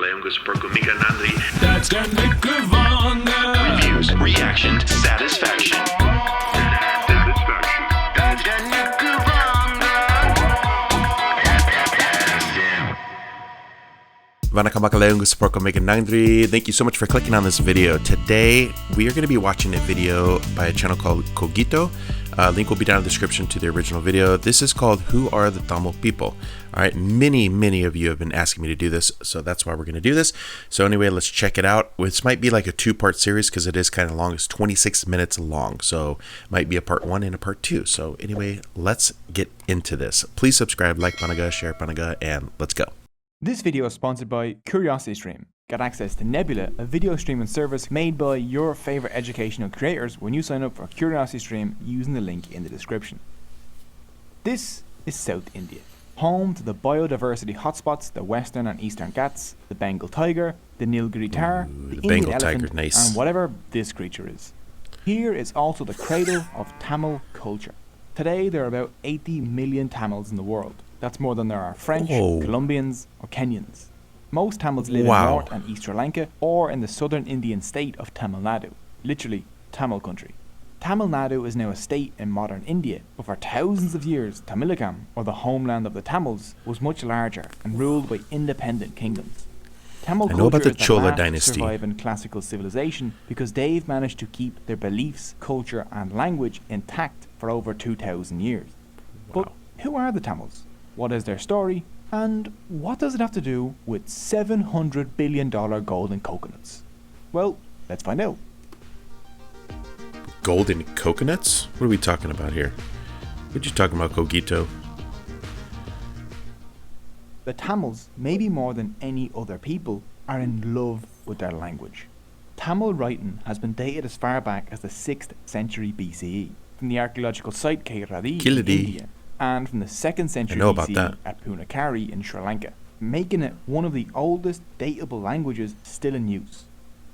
Reviews, reaction, satisfaction. Thank you so much for clicking on this video. Today, we are going to be watching a video by a channel called Cogito. Link will be down in the description to the original video. This is called Who Are the Tamil People? All right, many of you have been asking me to do this, so that's why we're going to do this. So anyway, let's check it out. This might be like a two-part series because it is kind of long. It's 26 minutes long, so it might be a part 1 and a part 2. So anyway, let's get into this. Please subscribe, like Panaga, share Panaga, and let's go. This video is sponsored by CuriosityStream. Get access to Nebula, a video streaming service made by your favorite educational creators when you sign up for CuriosityStream using the link in the description. This is South India, home to the biodiversity hotspots, the Western and Eastern Ghats, the Bengal tiger, the Nilgiri tar, the Indian Bengal elephant, tiger, nice. and whatever this creature is. Here is also the cradle of Tamil culture. Today there are about 80 million Tamils in the world. That's more than there are French, Colombians, or Kenyans. Most Tamils live in North and East Sri Lanka or in the southern Indian state of Tamil Nadu, literally Tamil country. Tamil Nadu is now a state in modern India, but for thousands of years, Tamilakam, or the homeland of the Tamils, was much larger and ruled by independent kingdoms. Tamil culture is the last surviving classical civilization because they've managed to keep their beliefs, culture and language intact for over 2,000 years. But who are the Tamils? What is their story? And what does it have to do with $700 billion golden coconuts? Well, let's find out. Golden coconuts? What are we talking about here? What are you talking about, Cogito? The Tamils, maybe more than any other people, are in love with their language. Tamil writing has been dated as far back as the 6th century BCE from the archaeological site Kairadi in India, and from the 2nd century BC at Punakari in Sri Lanka, making it one of the oldest datable languages still in use.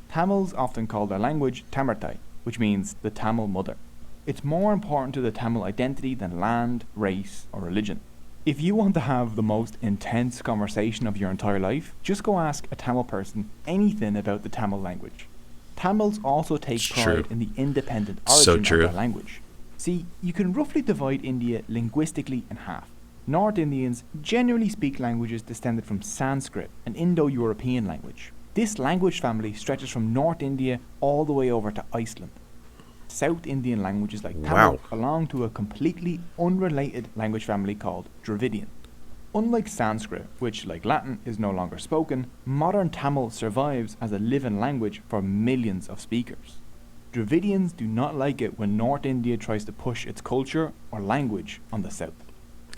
Tamils often call their language Tamartai, which means the Tamil mother. It's more important to the Tamil identity than land, race, or religion. If you want to have the most intense conversation of your entire life, just go ask a Tamil person anything about the Tamil language. Tamils also take pride in the independent origin of their language. See, you can roughly divide India linguistically in half. North Indians generally speak languages descended from Sanskrit, an Indo-European language. This language family stretches from North India all the way over to Iceland. South Indian languages like Tamil belong to a completely unrelated language family called Dravidian. Unlike Sanskrit, which like Latin is no longer spoken, modern Tamil survives as a living language for millions of speakers. Dravidians do not like it when North India tries to push its culture or language on the south.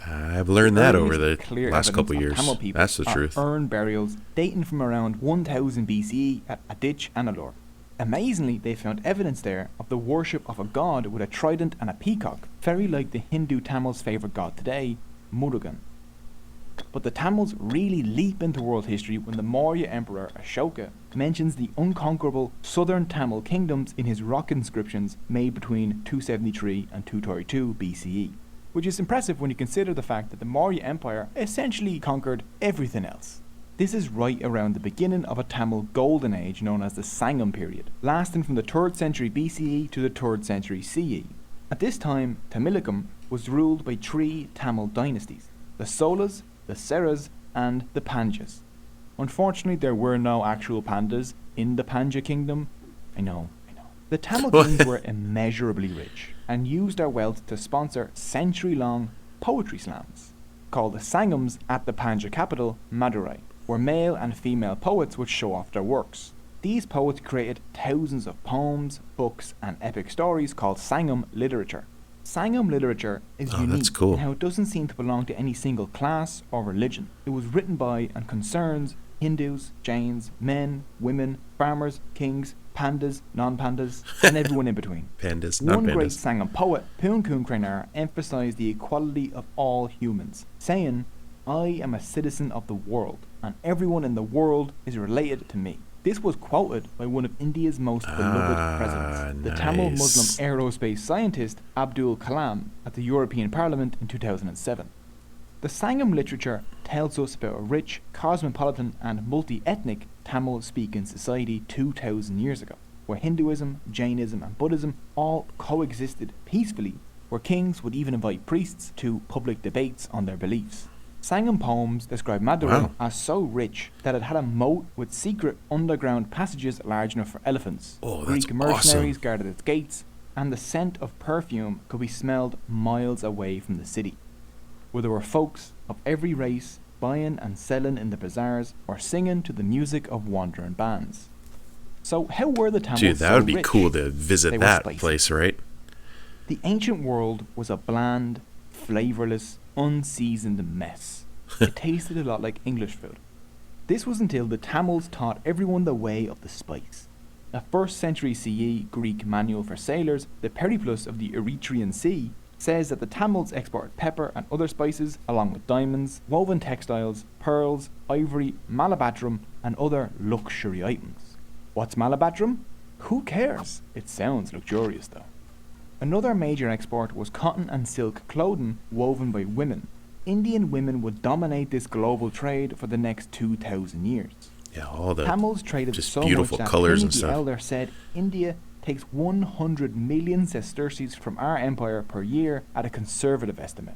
I've learned that over the last couple of years. That's the truth. Urn burials dating from around 1000 BCE at Adich and Alor. Amazingly, they found evidence there of the worship of a god with a trident and a peacock, very like the Hindu Tamils' favourite god today, Murugan. But the Tamils really leap into world history when the Maurya Emperor Ashoka mentions the unconquerable southern Tamil kingdoms in his rock inscriptions made between 273 and 232 BCE, which is impressive when you consider the fact that the Maurya Empire essentially conquered everything else. This is right around the beginning of a Tamil golden age known as the Sangam period, lasting from the 3rd century BCE to the 3rd century CE. At this time, Tamilakam was ruled by 3 Tamil dynasties, the Solas, the Seras, and the Pandyas. Unfortunately, there were no actual pandas in the Pandya kingdom. I know. The Tamil kings were immeasurably rich and used their wealth to sponsor century-long poetry slams, called the Sangams at the Pandya capital, Madurai, where male and female poets would show off their works. These poets created thousands of poems, books, and epic stories called Sangam literature. Sangam literature is unique in how it doesn't seem to belong to any single class or religion. It was written by and concerns Hindus, Jains, men, women, farmers, kings, pandas, non-pandas, and everyone in between. One great Sangam poet, Poon Krenar, emphasized the equality of all humans, saying, "I am a citizen of the world, and everyone in the world is related to me." This was quoted by one of India's most beloved presidents, the Tamil Muslim aerospace scientist Abdul Kalam, at the European Parliament in 2007. The Sangam literature tells us about a rich, cosmopolitan and multi-ethnic Tamil-speaking society 2,000 years ago, where Hinduism, Jainism and Buddhism all coexisted peacefully, where kings would even invite priests to public debates on their beliefs. Sangam poems describe Madurai as so rich that it had a moat with secret underground passages large enough for elephants. Oh, that's Greek mercenaries awesome. guarded its gates, and the scent of perfume could be smelled miles away from the city, where there were folks of every race buying and selling in the bazaars or singing to the music of wandering bands. So how were the Tamils Dude, that so would be rich? cool to visit They were that spicy. place, right? The ancient world was a bland, flavourless, unseasoned mess. It tasted a lot like English food. This was until the Tamils taught everyone the way of the spice. A 1st century CE Greek manual for sailors, the Periplus of the Erythraean Sea, says that the Tamils exported pepper and other spices, along with diamonds, woven textiles, pearls, ivory, malabadrum, and other luxury items. What's malabadrum? Who cares? It sounds luxurious though. Another major export was cotton and silk clothing woven by women. Indian women would dominate this global trade for the next 2,000 years. Yeah, all the Tamils traded just so beautiful much that colors Pliny and the stuff. Elder said India takes 100 million sesterces from our empire per year at a conservative estimate.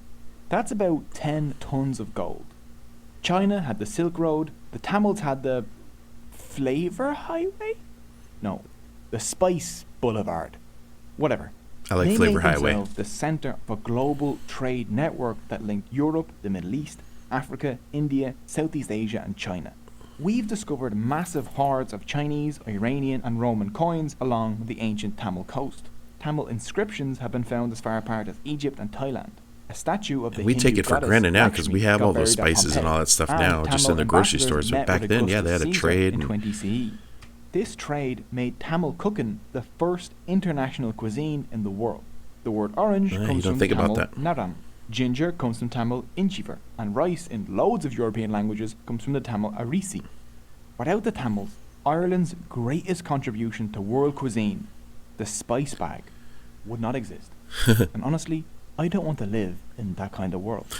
That's about 10 tons of gold. China had the Silk Road, the Tamils had the Flavor Highway? No, the Spice Boulevard. Whatever. I like They Flavor made Highway. themselves the centre of a global trade network that linked Europe, the Middle East, Africa, India, Southeast Asia and China. We've discovered massive hordes of Chinese, Iranian and Roman coins along the ancient Tamil coast. Tamil inscriptions have been found as far apart as Egypt and Thailand. A statue of the And we take Hindu it for goddess granted now because we Lakshmi have got all those buried at spices and all Pompeii, that stuff and now, just Tamil in the grocery ambassadors stores. But met back with then, yeah, they had Augustus a Caesar trade. in And 20 CE. This trade made Tamil cooking the first international cuisine in the world. The word orange you comes don't from think about Tamil that. naram. Ginger comes from Tamil inchivar, and rice in loads of European languages comes from the Tamil arisi. Without the Tamils, Ireland's greatest contribution to world cuisine, the spice bag, would not exist. And honestly, I don't want to live in that kind of world.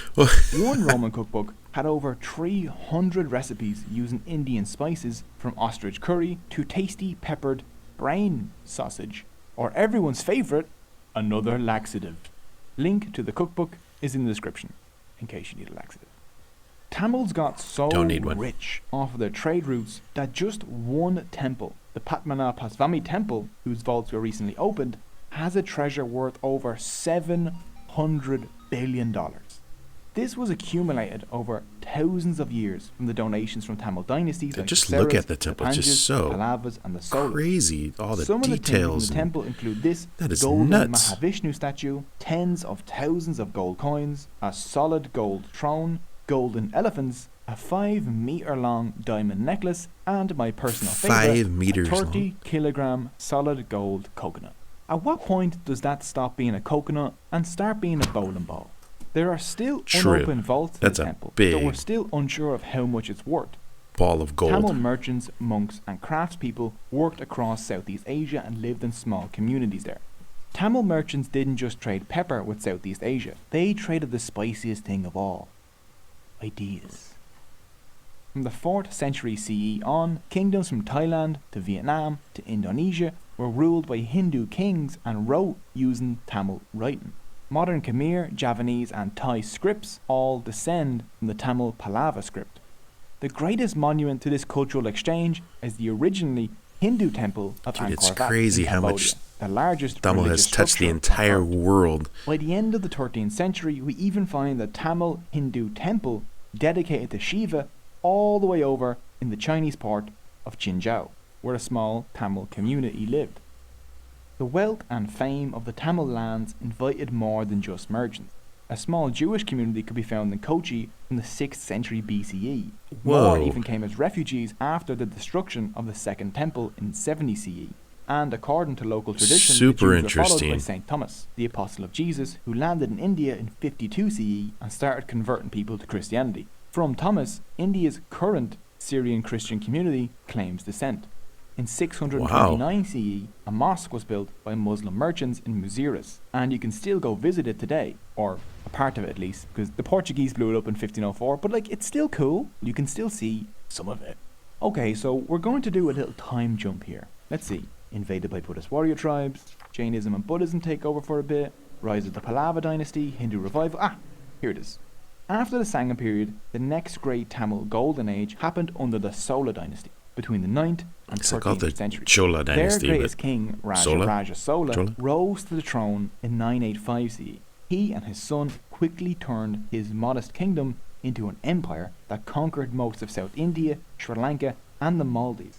One Roman cookbook had over 300 recipes using Indian spices, from ostrich curry to tasty peppered brain sausage, or everyone's favourite, another laxative. Link to the cookbook is in the description, in case you need a laxative. Tamils got so Don't need one. rich off of their trade routes that just one temple, the Padmanabhaswamy temple, whose vaults were recently opened, has a treasure worth over $700 billion. This was accumulated over thousands of years from the donations from Tamil dynasties like Just the look Seras, at the temple. the It's just Pandyas, so the Pallavas, and the Solas. crazy. All the Some of the details. things in the and temple include this that is golden nuts. Mahavishnu statue, tens of thousands of gold coins, a solid gold throne, golden elephants, a 5-meter-long diamond necklace, and my personal 5 favourite, meters a long. 30-kilogram solid gold coconut. At what point does that stop being a coconut and start being a bowling ball? There are still True. unopened vaults in That's the a temple, big though we're still unsure of how much it's worth. Ball of gold. Tamil merchants, monks and craftspeople worked across Southeast Asia and lived in small communities there. Tamil merchants didn't just trade pepper with Southeast Asia, they traded the spiciest thing of all: ideas. From the 4th century CE on, kingdoms from Thailand to Vietnam to Indonesia were ruled by Hindu kings and wrote using Tamil writing. Modern Khmer, Javanese and Thai scripts all descend from the Tamil Pallava script. The greatest monument to this cultural exchange is the originally Hindu temple of Dude, it's Angkor Wat crazy in how much Cambodia, the largest Tamil religious has touched the structure on entire Earth. world. By the end of the 13th century, we even find the Tamil Hindu temple dedicated to Shiva all the way over in the Chinese port of Qinzhou, where a small Tamil community lived. The wealth and fame of the Tamil lands invited more than just merchants. A small Jewish community could be found in Kochi in the 6th century BCE. More Whoa. even came as refugees after the destruction of the Second Temple in 70 CE. And according to local tradition, Super the Jews were followed by interesting. St. Thomas, the apostle of Jesus, who landed in India in 52 CE and started converting people to Christianity. From Thomas, India's current Syrian Christian community claims descent. In 629 CE, a mosque was built by Muslim merchants in Muziris, and you can still go visit it today, or a part of it at least, because the Portuguese blew it up in 1504, but like, it's still cool. You can still see some of it. Okay, so we're going to do a little time jump here. Let's see. Invaded by Buddhist warrior tribes, Jainism and Buddhism take over for a bit, rise of the Pallava dynasty, Hindu revival. Here it is. After the Sangam period, the next great Tamil golden age happened under the Sola dynasty, between the 9th and 13th century. Chola dynasty. Their greatest king, Raja Sola, rose to the throne in 985 CE. He and his son quickly turned his modest kingdom into an empire that conquered most of South India, Sri Lanka, and the Maldives.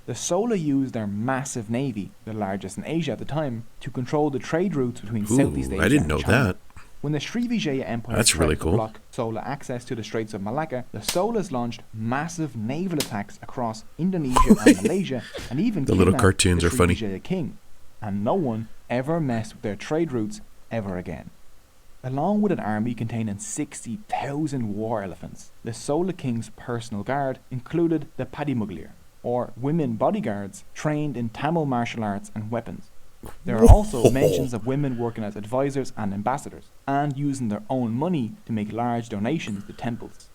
The Sola used their massive navy, the largest in Asia at the time, to control the trade routes between Southeast Asia I didn't and know China. that. When the Srivijaya Empire That's tried really to cool. block Sola access to the Straits of Malacca, the Solas launched massive naval attacks across Indonesia and Malaysia, and even The little kidnapped cartoons the are funny. Srivijaya king. And no one ever messed with their trade routes ever again. Along with an army containing 60,000 war elephants, the Sola king's personal guard included the Padimuglir, or women bodyguards trained in Tamil martial arts and weapons. There are also mentions of women working as advisors and ambassadors, and using their own money to make large donations to temples.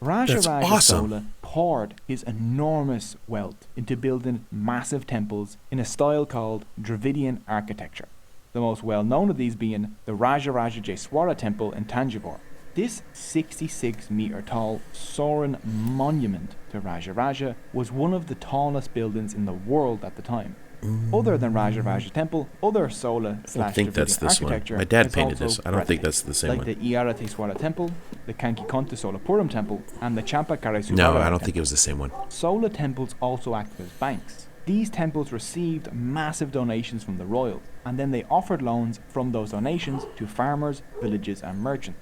Raja That's Raja awesome. Sola poured his enormous wealth into building massive temples in a style called Dravidian architecture, the most well known of these being the Raja Jeswara temple in Tanjavur. This 66-metre tall soaring monument to Raja was one of the tallest buildings in the world at the time. Other than Raja Temple, other Sola / I think that's Dravidian this one. architecture My dad is painted also this. I don't think breathtaking, that's the same like one. the Iarateswara Temple, the Kankikonta Solapuram Temple, and the Champakareswara No, I don't Temple. think it was the same one. Sola temples also acted as banks. These temples received massive donations from the royals, and then they offered loans from those donations to farmers, villages, and merchants.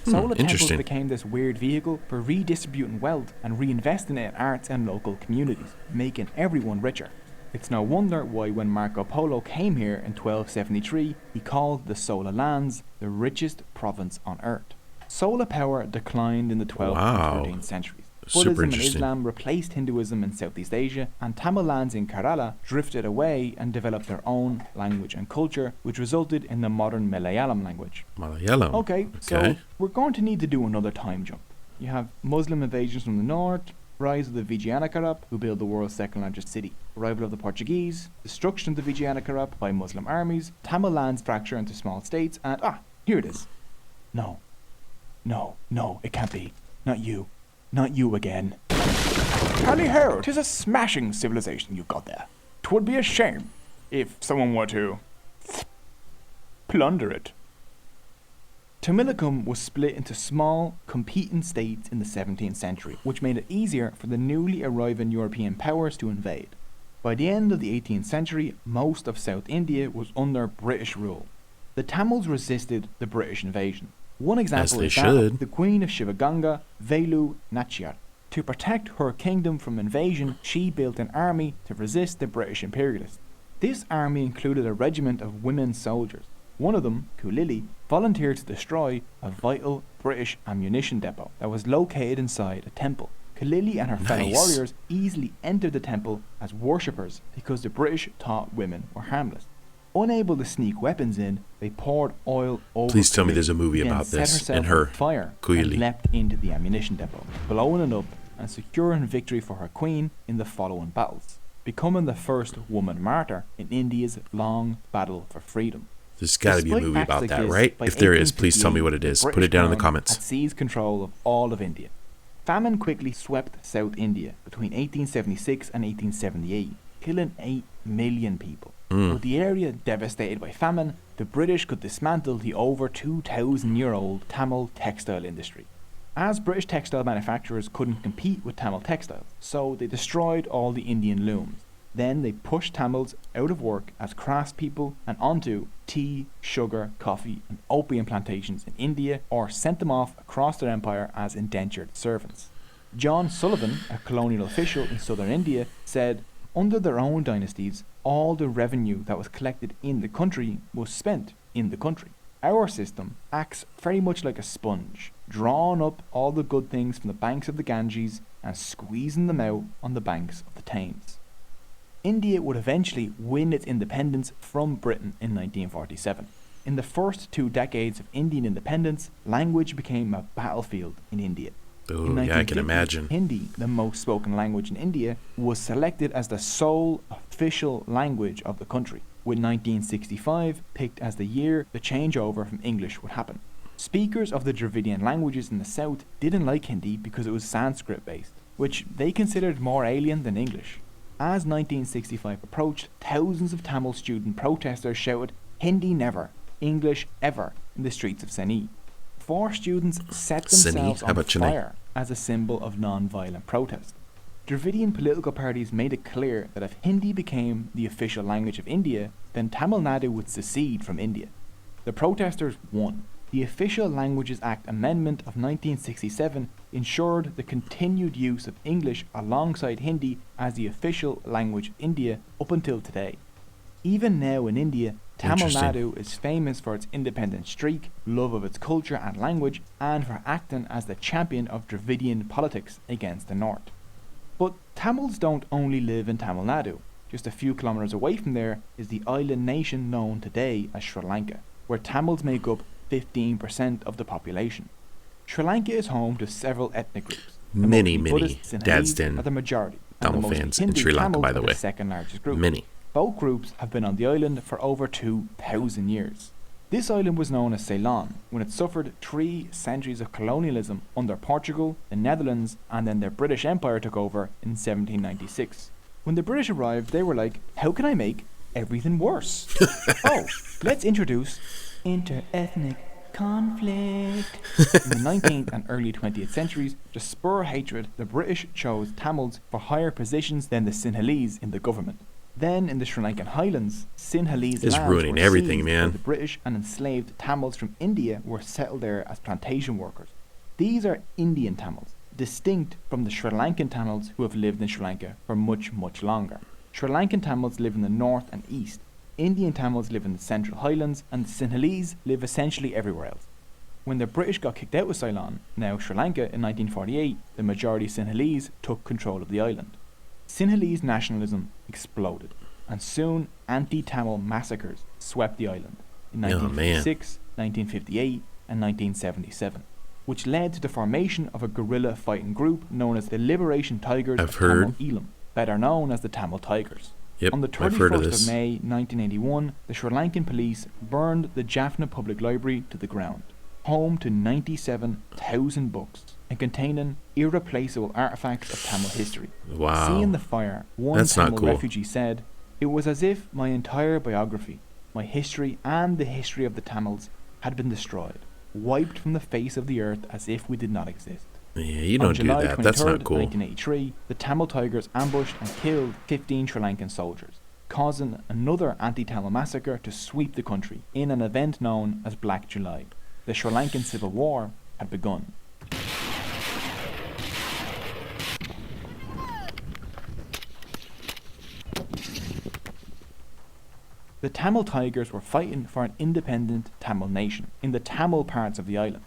Sola temples interesting. became this weird vehicle for redistributing wealth and reinvesting it in arts and local communities, making everyone richer. It's no wonder why when Marco Polo came here in 1273, he called the Sola lands the richest province on earth. Sola power declined in the 12th and 13th centuries. Super Buddhism and interesting. Islam replaced Hinduism in Southeast Asia, and Tamil lands in Kerala drifted away and developed their own language and culture, which resulted in the modern Malayalam language. Malayalam. Okay, so we're going to need to do another time jump. You have Muslim invasions from the north, rise of the Vijayanakarap, who built the world's second largest city, arrival of the Portuguese, destruction of the Vijayanakarap by Muslim armies, Tamil lands fracture into small states, and here it is. No, it can't be. Not you. Not you again. Tally ho, 'tis a smashing civilization you've got there. 'Twould be a shame if someone were to plunder it. Tamilakam was split into small, competing states in the 17th century, which made it easier for the newly arriving European powers to invade. By the end of the 18th century, most of South India was under British rule. The Tamils resisted the British invasion. One example they is should. that of the Queen of Shivaganga, Velu Nachiyar. To protect her kingdom from invasion, she built an army to resist the British imperialists. This army included a regiment of women soldiers. One of them, Kulili, volunteered to destroy a vital British ammunition depot that was located inside a temple. Kulili and her fellow Nice. warriors easily entered the temple as worshippers because the British thought women were harmless. Unable to sneak weapons in, they poured oil over Please tell me Kulili, there's a movie then about set this herself and her, on fire Kulili. and leapt into the ammunition depot, blowing it up and securing victory for her queen in the following battles, becoming the first woman martyr in India's long battle for freedom. There's got to be a Despite movie acts about like that, this, right? by If there is, please tell me 1858, what it is. the Put it down in the British comments. Crown had seized control of all of India. Famine quickly swept South India between 1876 and 1878, killing 8 million people. With the area devastated by famine, the British could dismantle the over 2,000-year-old Tamil textile industry. As British textile manufacturers couldn't compete with Tamil textiles, so they destroyed all the Indian looms. Then they pushed Tamils out of work as craftspeople and onto tea, sugar, coffee and opium plantations in India, or sent them off across their empire as indentured servants. John Sullivan, a colonial official in southern India, said, under their own dynasties, all the revenue that was collected in the country was spent in the country. Our system acts very much like a sponge, drawing up all the good things from the banks of the Ganges and squeezing them out on the banks of the Thames. India would eventually win its independence from Britain in 1947. In the first 2 decades of Indian independence, language became a battlefield in India. Oh, In yeah, I can 1950, imagine. Hindi, the most spoken language in India, was selected as the sole official language of the country, with 1965 picked as the year the changeover from English would happen. Speakers of the Dravidian languages in the south didn't like Hindi because it was Sanskrit-based, which they considered more alien than English. As 1965 approached, thousands of Tamil student protesters shouted, "Hindi never, English ever," in the streets of Chennai. 4 students set themselves How on about Chennai? fire as a symbol of non-violent protest. Dravidian political parties made it clear that if Hindi became the official language of India, then Tamil Nadu would secede from India. The protesters won. The Official Languages Act Amendment of 1967 ensured the continued use of English alongside Hindi as the official language of India up until today. Even now in India, Tamil Interesting. Nadu is famous for its independent streak, love of its culture and language, and for acting as the champion of Dravidian politics against the North. But Tamils don't only live in Tamil Nadu. Just a few kilometres away from there is the island nation known today as Sri Lanka, where Tamils make up 15% of the population. Sri Lanka is home to several ethnic groups. The Many, mostly many Buddhist Sinhalese Dadston are the majority, and Tamil the mostly fans in Hindu Sri Lanka, Tamils by the are way. the second largest group. Many. Both groups have been on the island for over 2,000 years. This island was known as Ceylon when it suffered 3 centuries of colonialism under Portugal, the Netherlands, and then the British Empire took over in 1796. When the British arrived, they were like, "How can I make everything worse?" Oh, let's introduce inter-ethnic conflict. In the 19th and early 20th centuries, to spur hatred, the British chose Tamils for higher positions than the Sinhalese in the government. Then, in the Sri Lankan highlands, Sinhalese It's lands ruining were everything, seized by man. the British, and enslaved Tamils from India were settled there as plantation workers. These are Indian Tamils, distinct from the Sri Lankan Tamils who have lived in Sri Lanka for much, much longer. Sri Lankan Tamils live in the north and east. Indian Tamils live in the central highlands, and the Sinhalese live essentially everywhere else. When the British got kicked out of Ceylon, now Sri Lanka, in 1948, the majority Sinhalese took control of the island. Sinhalese nationalism exploded, and soon anti-Tamil massacres swept the island in Oh, man. 1956, 1958, and 1977, which led to the formation of a guerrilla fighting group known as the Liberation Tigers I've of heard. Tamil Eelam, better known as the Tamil Tigers. Yep, On the I've heard of 31st this. of May 1981, the Sri Lankan police burned the Jaffna Public Library to the ground, home to 97,000 books and containing irreplaceable artifacts of Tamil history. Wow. Seeing the fire, one That's not Tamil cool. refugee said, "It was as if my entire biography, my history and the history of the Tamils had been destroyed, wiped from the face of the earth as if we did not exist." Yeah, you On don't do July that. That's 23rd, not cool. 1983, the Tamil Tigers ambushed and killed 15 Sri Lankan soldiers, causing another anti-Tamil massacre to sweep the country in an event known as Black July. The Sri Lankan Civil War had begun. The Tamil Tigers were fighting for an independent Tamil nation in the Tamil parts of the island.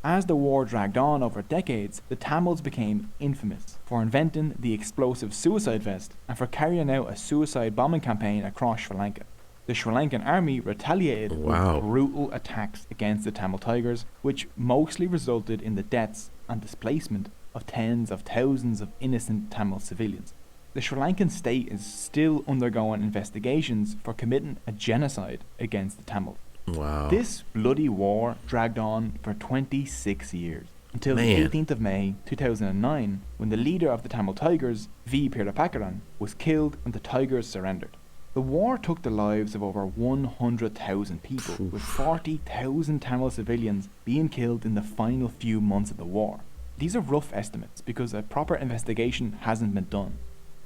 As the war dragged on over decades, the Tamils became infamous for inventing the explosive suicide vest and for carrying out a suicide bombing campaign across Sri Lanka. The Sri Lankan army retaliated Wow. with brutal attacks against the Tamil Tigers, which mostly resulted in the deaths and displacement of tens of thousands of innocent Tamil civilians. The Sri Lankan state is still undergoing investigations for committing a genocide against the Tamils. Wow. This bloody war dragged on for 26 years, until Man. the 18th of May 2009, when the leader of the Tamil Tigers, V. Pirapakaran, was killed and the Tigers surrendered. The war took the lives of over 100,000 people, with 40,000 Tamil civilians being killed in the final few months of the war. These are rough estimates because a proper investigation hasn't been done.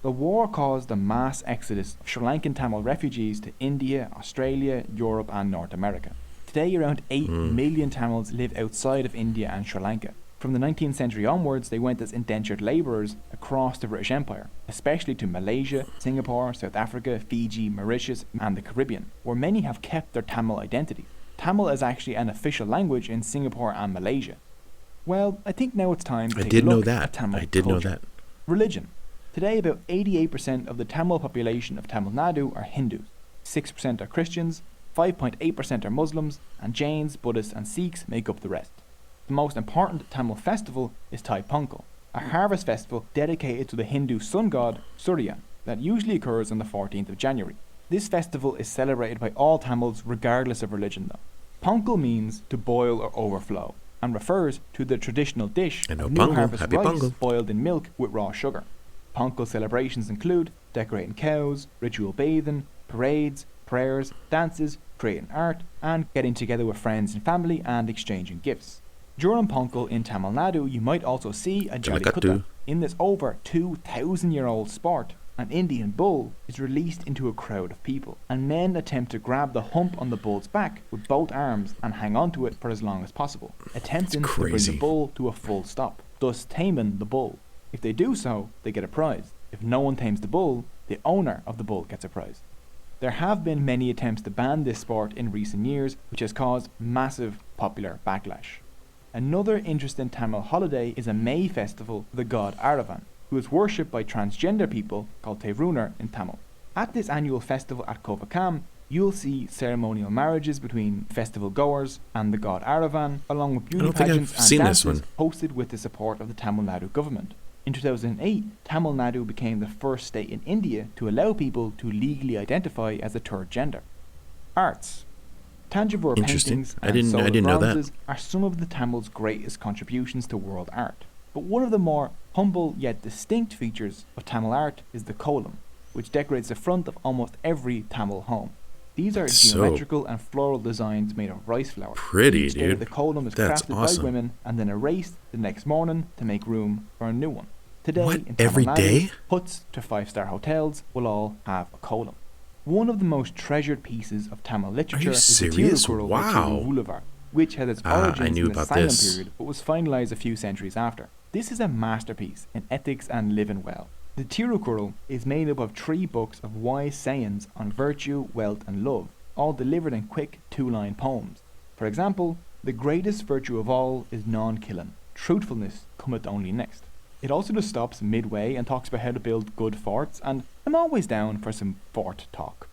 The war caused a mass exodus of Sri Lankan Tamil refugees to India, Australia, Europe and North America. Today around 8 million Tamils live outside of India and Sri Lanka. From the 19th century onwards, they went as indentured labourers across the British Empire, especially to Malaysia, Singapore, South Africa, Fiji, Mauritius and the Caribbean, where many have kept their Tamil identity. Tamil is actually an official language in Singapore and Malaysia. Well, I think now it's time to I take did a know look that. at Tamil I did know culture. that. Religion. Today, about 88% of the Tamil population of Tamil Nadu are Hindus, 6% are Christians, 5.8% are Muslims, and Jains, Buddhists and Sikhs make up the rest. The most important Tamil festival is Thai Pongal, a harvest festival dedicated to the Hindu sun god Surya that usually occurs on the 14th of January. This festival is celebrated by all Tamils regardless of religion though. Pongal means to boil or overflow and refers to the traditional dish of new harvest rice boiled in milk with raw sugar. Pongal celebrations include decorating cows, ritual bathing, parades, prayers, dances, creating art, and getting together with friends and family and exchanging gifts. During Pongal in Tamil Nadu, you might also see a Jallikattu. In this over 2,000-year-old sport, an Indian bull is released into a crowd of people, and men attempt to grab the hump on the bull's back with both arms and hang onto it for as long as possible, attempting to bring the bull to a full stop, thus taming the bull. If they do so, they get a prize. If no one tames the bull, the owner of the bull gets a prize. There have been many attempts to ban this sport in recent years, which has caused massive popular backlash. Another interesting Tamil holiday is a May festival for the god Aravan, who is worshipped by transgender people called Terunar in Tamil. At this annual festival at Kovakam, you'll see ceremonial marriages between festival goers and the god Aravan, along with beauty pageants and dances hosted with the support of the Tamil Nadu government. In 2008, Tamil Nadu became the first state in India to allow people to legally identify as a third gender. Arts. Tanjavur paintings and solar bronzes are some of the Tamils' greatest contributions to world art. But one of the more humble yet distinct features of Tamil art is the kolam, which decorates the front of almost every Tamil home. These are geometrical and floral designs made of rice flour. Pretty, dude. The kolam is crafted by women and then erased the next morning to make room for a new one. Today, in Tamil Nadu, huts to 5-star hotels will all have a kolam. One of the most treasured pieces of Tamil literature is the Tirukkural by Tiruvulluvar, which has its origins in the silent period but was finalized a few centuries after. This is a masterpiece in ethics and living well. The Tirukkural is made up of 3 books of wise sayings on virtue, wealth and love, all delivered in quick 2-line poems. For example, the greatest virtue of all is non-killing. Truthfulness cometh only next. It also just stops midway and talks about how to build good forts, and I'm always down for some fort talk.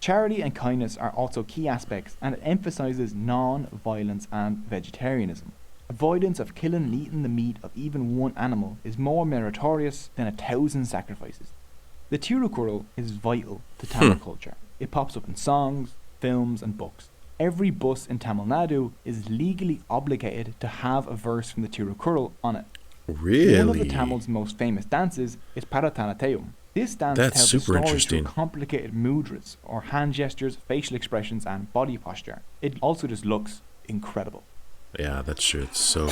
Charity and kindness are also key aspects, and it emphasises non-violence and vegetarianism. Avoidance of killing and eating the meat of even one animal is more meritorious than 1,000 sacrifices. The Tirukkural is vital to Tamil culture. It pops up in songs, films and books. Every bus in Tamil Nadu is legally obligated to have a verse from the Tirukkural on it. Really? One of the Tamils' most famous dances is Paratanateum. This dance tells a story through complicated mudras, or hand gestures, facial expressions and body posture. It also just looks incredible. Yeah, that's true. It's so...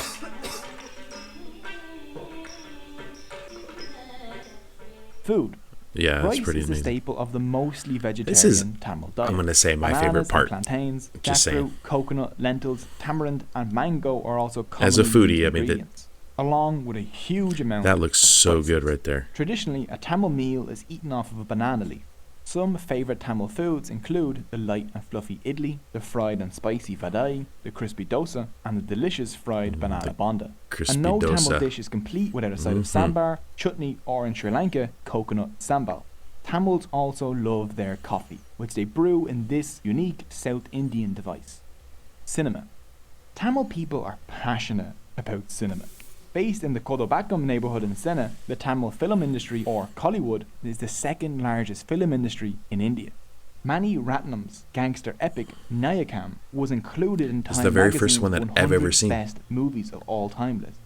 Food. Yeah, that's pretty amazing. Rice is a staple of the mostly vegetarian Tamil diet. I'm going to say my favorite part. Plantains, jackfruit, coconut, lentils, tamarind and mango are also common as a foodie, ingredients. Along with a huge amount that looks so good right there. Traditionally, a Tamil meal is eaten off of a banana leaf. Some favourite Tamil foods include the light and fluffy idli, the fried and spicy vadai, the crispy dosa, and the delicious fried banana bonda. And no Tamil dish is complete without a side of sambar, chutney, or in Sri Lanka, coconut sambal. Tamils also love their coffee, which they brew in this unique South Indian device. Cinema. Tamil people are passionate about cinema. Based in the Kodobakam neighbourhood in Sena, the Tamil film industry, or Kollywood, is the second largest film industry in India. Mani Ratnam's gangster epic Nayakam was included in Time Magazine's 100 best movies of all time list.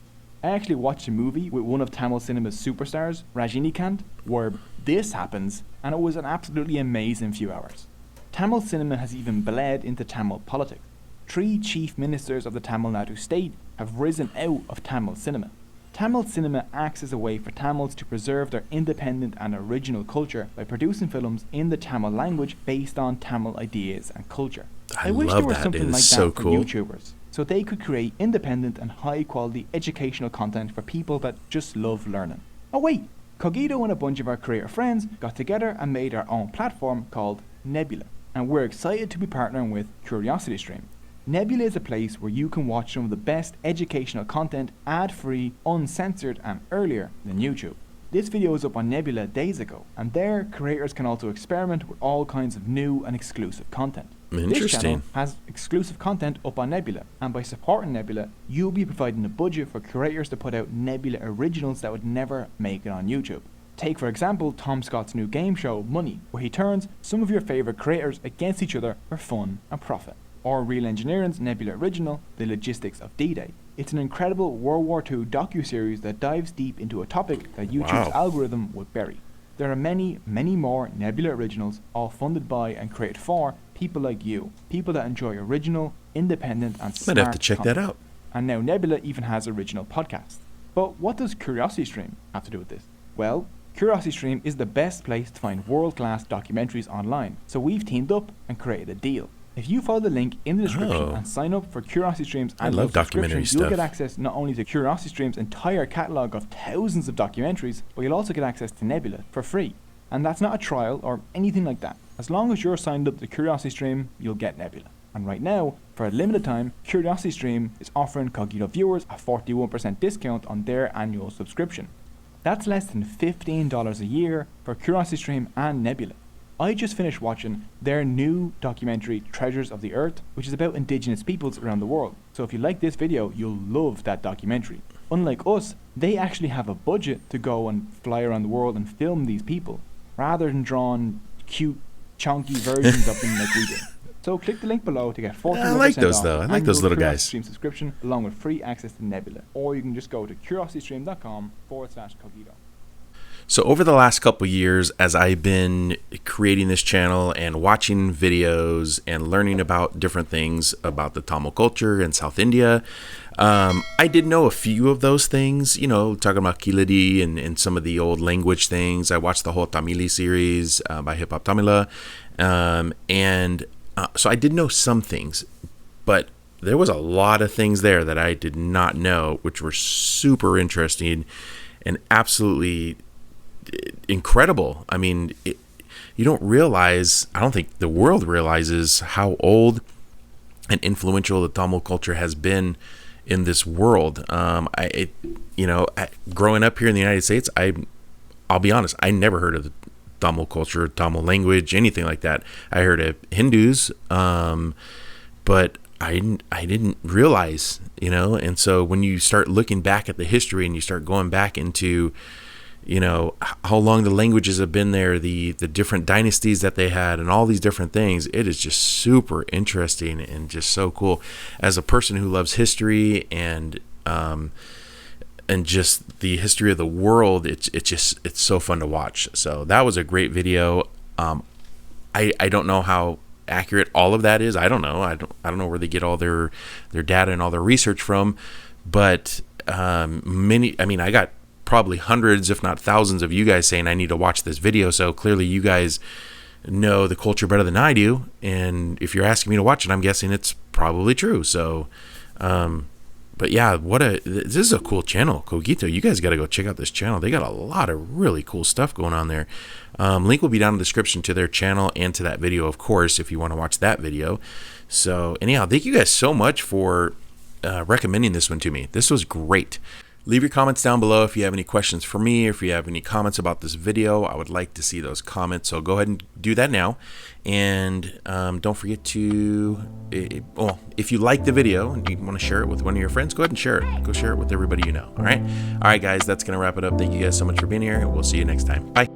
I actually watched a movie with one of Tamil cinema's superstars, Rajinikanth, where this happens, and it was an absolutely amazing few hours. Tamil cinema has even bled into Tamil politics. 3 chief ministers of the Tamil Nadu state have risen out of Tamil cinema. Tamil cinema acts as a way for Tamils to preserve their independent and original culture by producing films in the Tamil language based on Tamil ideas and culture. I wish there was something like that for YouTubers, so they could create independent and high quality educational content for people that just love learning. Oh wait, Cogito and a bunch of our creator friends got together and made our own platform called Nebula, and we're excited to be partnering with CuriosityStream. Nebula is a place where you can watch some of the best educational content ad-free, uncensored and earlier than YouTube. This video was up on Nebula days ago, and there, creators can also experiment with all kinds of new and exclusive content. This channel Interesting. has exclusive content up on Nebula, and by supporting Nebula, you'll be providing a budget for creators to put out Nebula originals that would never make it on YouTube. Take for example Tom Scott's new game show, Money, where he turns some of your favourite creators against each other for fun and profit. Or Real Engineering's Nebula original, The Logistics of D-Day. It's an incredible World War II docu-series that dives deep into a topic that YouTube's Wow. algorithm would bury. There are many, many more Nebula originals, all funded by and created for people like you. People that enjoy original, independent and smart Might have to check that content. out. And now Nebula even has original podcasts. But what does CuriosityStream have to do with this? Well, CuriosityStream is the best place to find world-class documentaries online, so we've teamed up and created a deal. If you follow the link in the description Oh. and sign up for CuriosityStream's I annual love documentary subscription, you'll stuff. get access not only to CuriosityStream's entire catalogue of thousands of documentaries, but you'll also get access to Nebula for free. And that's not a trial or anything like that. As long as you're signed up to CuriosityStream, you'll get Nebula. And right now, for a limited time, CuriosityStream is offering Cogito viewers a 41% discount on their annual subscription. That's less than $15 a year for CuriosityStream and Nebula. I just finished watching their new documentary, Treasures of the Earth, which is about indigenous peoples around the world. So if you like this video, you'll love that documentary. Unlike us, they actually have a budget to go and fly around the world and film these people, rather than drawing cute, chunky versions of them like we do. So click the link below to get 41% I like those off though. I like those annual little guys. CuriosityStream subscription along with free access to Nebula. Or you can just go to curiositystream.com/Cogito. So over the last couple years, as I've been creating this channel and watching videos and learning about different things about the Tamil culture in South India, I did know a few of those things, you know, talking about Kiladi and some of the old language things. I watched the whole Tamili series by Hip Hop Tamila. So I did know some things, but there was a lot of things there that I did not know, which were super interesting and absolutely incredible. I mean, you don't realize, I don't think the world realizes how old and influential the Tamil culture has been in this world. Growing up here in the United States, I'll be honest, I never heard of the Tamil culture, Tamil language, anything like that. I heard of Hindus, but I didn't realize, and so when you start looking back at the history and you start going back into how long the languages have been there, the different dynasties that they had, and all these different things, it is just super interesting and just so cool. As a person who loves history and just the history of the world, it's so fun to watch. So that was a great video. I don't know how accurate all of that is. I don't know. I don't know where they get all their data and all their research from, but I got probably hundreds, if not thousands, of you guys saying I need to watch this video. So clearly you guys know the culture better than I do, and if you're asking me to watch it, I'm guessing it's probably true. So but yeah, this is a cool channel, Cogito. You guys got to go check out this channel. They got a lot of really cool stuff going on there. Link will be down in the description to their channel and to that video, of course, if you want to watch that video. So anyhow, thank you guys so much for recommending this one to me. This was great. Leave your comments down below if you have any questions for me, or if you have any comments about this video. I would like to see those comments, so go ahead and do that now. And don't forget to, if you like the video and you want to share it with one of your friends, go ahead and share it. Go share it with everybody you know. All right, guys, that's going to wrap it up. Thank you guys so much for being here. We'll see you next time. Bye.